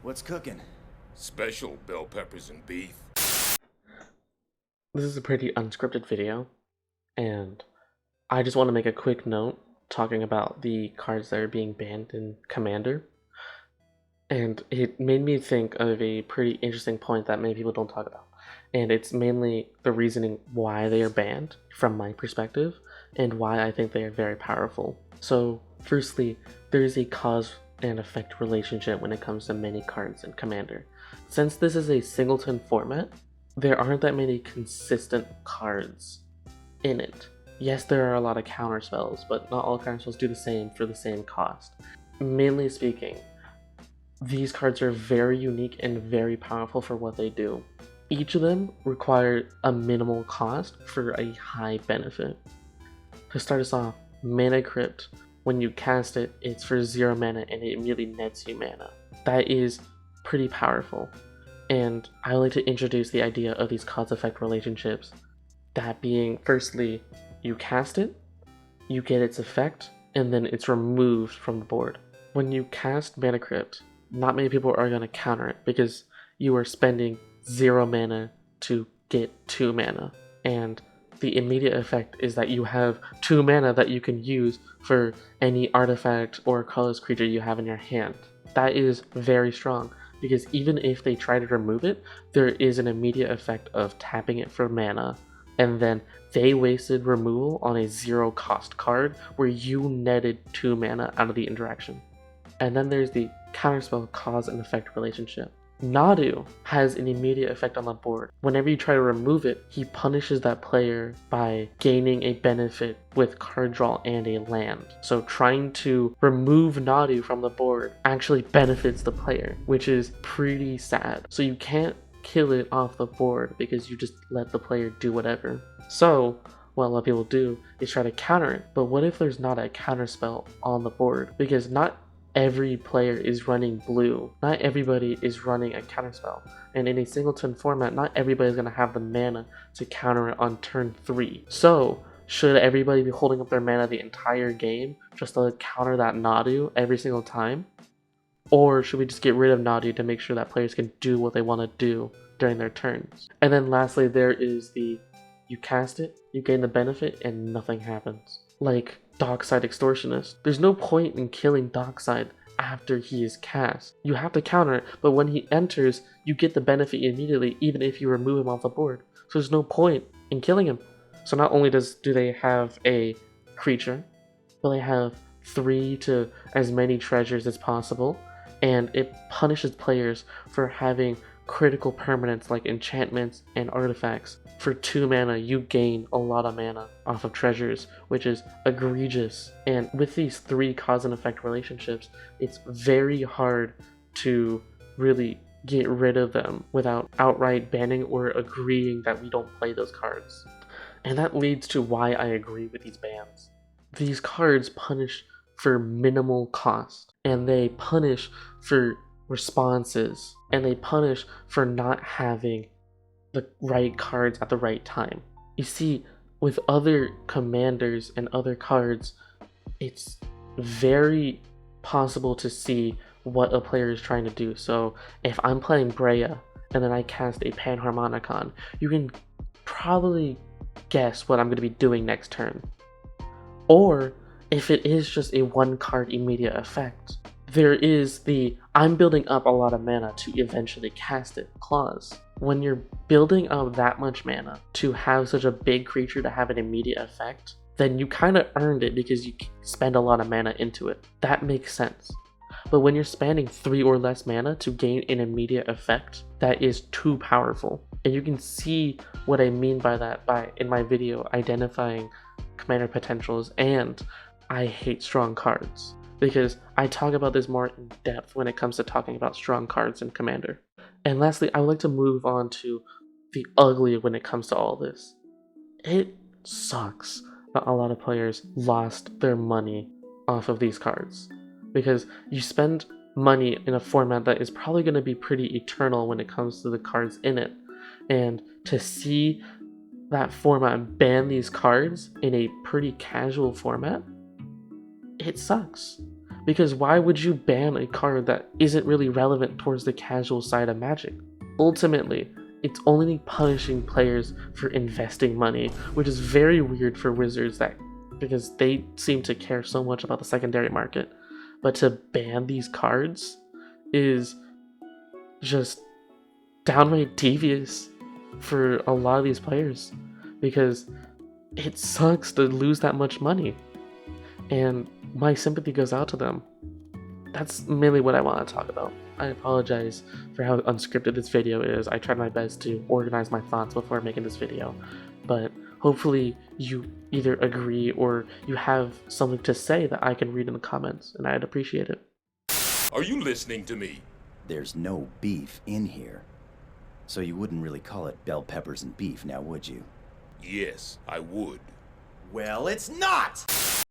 What's cooking? Special bell peppers and beef. This is a pretty unscripted video, and I just want to make a quick note talking about the cards that are being banned in Commander. And it made me think of a pretty interesting point that many people don't talk about. And it's mainly the reasoning why they are banned from my perspective and why I think they are very powerful. So, firstly, there is a cause and effect relationship when it comes to many cards in Commander. Since this is a singleton format, there aren't that many consistent cards in it. Yes, there are a lot of counter spells, but not all counter spells do the same for the same cost. Mainly speaking, these cards are very unique and very powerful for what they do. Each of them require a minimal cost for a high benefit. To start us off, Mana Crypt. When you cast it, it's for 0 mana and it immediately nets you mana. That is pretty powerful. And I like to introduce the idea of these cause-effect relationships. That being, firstly, you cast it, you get its effect, and then it's removed from the board. When you cast Mana Crypt, not many people are going to counter it because you are spending 0 mana to get 2 mana. And the immediate effect is that you have 2 mana that you can use for any artifact or colorless creature you have in your hand. That is very strong, because even if they try to remove it, there is an immediate effect of tapping it for mana, and then they wasted removal on a 0 cost card where you netted 2 mana out of the interaction. And then there's the counterspell cause and effect relationship. Nadu has an immediate effect on the board. Whenever you try to remove it, he punishes that player by gaining a benefit with card draw and a land. So trying to remove Nadu from the board actually benefits the player, which is pretty sad. So you can't kill it off the board because you just let the player do whatever. So what a lot of people do is try to counter it. But what if there's not a counterspell on the board? Because not every player is running blue. Not everybody is running a counterspell. And in a singleton format, not everybody's going to have the mana to counter it on turn 3. So, should everybody be holding up their mana the entire game just to counter that Nadu every single time? Or should we just get rid of Nadu to make sure that players can do what they want to do during their turns? And then lastly, there is the you cast it, you gain the benefit, and nothing happens. Like Dockside Extortionist. There's no point in killing Dockside after he is cast. You have to counter it, but when he enters, you get the benefit immediately, even if you remove him off the board. So there's no point in killing him. So not only do they have a creature, but they have 3 to as many treasures as possible, and it punishes players for having critical permanents like enchantments and artifacts. For 2 mana, you gain a lot of mana off of treasures, which is egregious. And with these 3 cause and effect relationships, it's very hard to really get rid of them without outright banning or agreeing that we don't play those cards. And that leads to why I agree with these bans. These cards punish for minimal cost, and they punish for responses, and they punish for not having the right cards at the right time. You see, with other commanders and other cards, it's very possible to see what a player is trying to do. So if I'm playing Brea and then I cast a Panharmonicon, you can probably guess what I'm going to be doing next turn. Or if it is just a 1 card immediate effect, there is the I'm building up a lot of mana to eventually cast it clause. When you're building up that much mana to have such a big creature to have an immediate effect, then you kind of earned it because you spend a lot of mana into it. That makes sense. But when you're spending 3 or less mana to gain an immediate effect, that is too powerful. And you can see what I mean by that in my video identifying commander potentials and I hate strong cards, because I talk about this more in depth when it comes to talking about strong cards in Commander. And lastly, I would like to move on to the ugly when it comes to all this. It sucks that a lot of players lost their money off of these cards, because you spend money in a format that is probably going to be pretty eternal when it comes to the cards in it, and to see that format ban these cards in a pretty casual format, it sucks. Because why would you ban a card that isn't really relevant towards the casual side of Magic? Ultimately, it's only punishing players for investing money, which is very weird for Wizards because they seem to care so much about the secondary market. But to ban these cards is just downright devious for a lot of these players because it sucks to lose that much money. And my sympathy goes out to them. That's mainly what I want to talk about. I apologize for how unscripted this video is. I tried my best to organize my thoughts before making this video, but hopefully you either agree or you have something to say that I can read in the comments, and I'd appreciate it. Are you listening to me? There's no beef in here. So you wouldn't really call it bell peppers and beef, now would you? Yes, I would. Well, it's not!